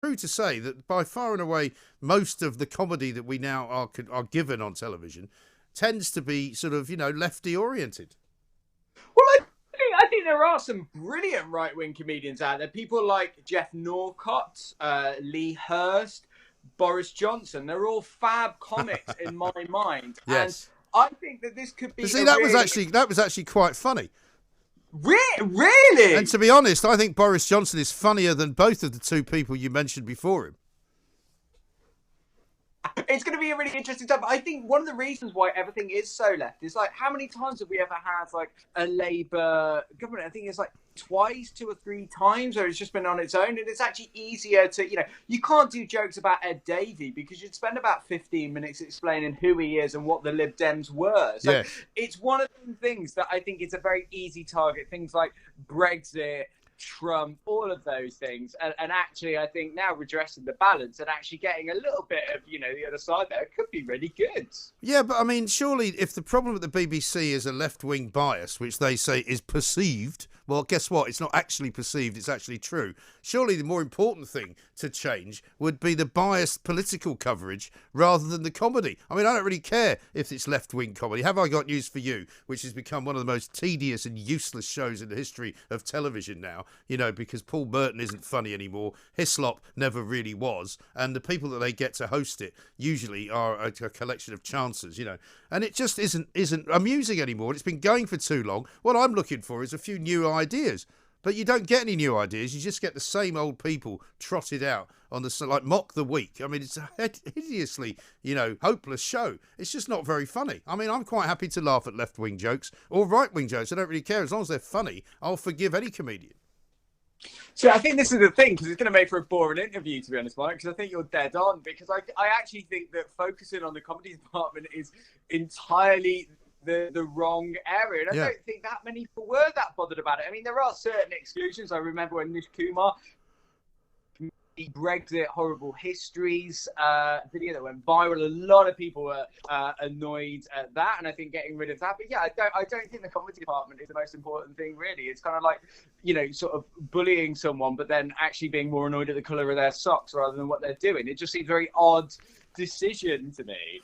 true to say that by far and away, most of the comedy that we now are given on television tends to be sort of, lefty oriented. Well, I think there are some brilliant right wing comedians out there. People like Jeff Norcott, Lee Hurst, Boris Johnson. They're all fab comics in my mind. And Yes. I think that this could But be see, a really. that was actually quite funny. And Really? to be honest, I think Boris Johnson is funnier than both of the two people you mentioned before him. It's going to be a really interesting time. I think one of the reasons why everything is so left is like, how many times have we ever had like a Labour government? I think it's like twice, 2 or 3 times, where it's just been on its own. And it's actually easier to, you can't do jokes about Ed Davey because you'd spend about 15 minutes explaining who he is and what the Lib Dems were. So Yeah. it's one of the things that I think is a very easy target. Things like Brexit, Trump, all of those things, and actually I think now redressing the balance and actually getting a little bit of the other side there could be really good. Yeah, but I mean, surely if the problem with the BBC is a left-wing bias, which they say is perceived, well, guess what? It's not actually perceived, it's actually true. Surely the more important thing to change would be the biased political coverage rather than the comedy. I mean, I don't really care if it's left-wing comedy. Have I got news for you, which has become one of the most tedious and useless shows in the history of television now, because Paul Merton isn't funny anymore. Hislop never really was. And the people that they get to host it usually are a collection of chancers, and it just isn't amusing anymore. It's been going for too long. What I'm looking for is a few new ideas. But you don't get any new ideas. You just get the same old people trotted out on like Mock the Week. I mean, it's a hideously, hopeless show. It's just not very funny. I mean, I'm quite happy to laugh at left-wing jokes or right-wing jokes. I don't really care. As long as they're funny, I'll forgive any comedian. So I think this is the thing, because it's going to make for a boring interview, to be honest, Mike, because I think you're dead on, because I actually think that focusing on the comedy department is entirely the wrong area. And I don't think that many people were that bothered about it. I mean, there are certain exclusions. I remember when Nish Kumar, the Brexit Horrible Histories video that went viral, a lot of people were annoyed at that, and I think getting rid of that. But yeah, I don't think the comedy department is the most important thing, really. It's kind of like, sort of bullying someone, but then actually being more annoyed at the colour of their socks rather than what they're doing. It just seems a very odd decision to me.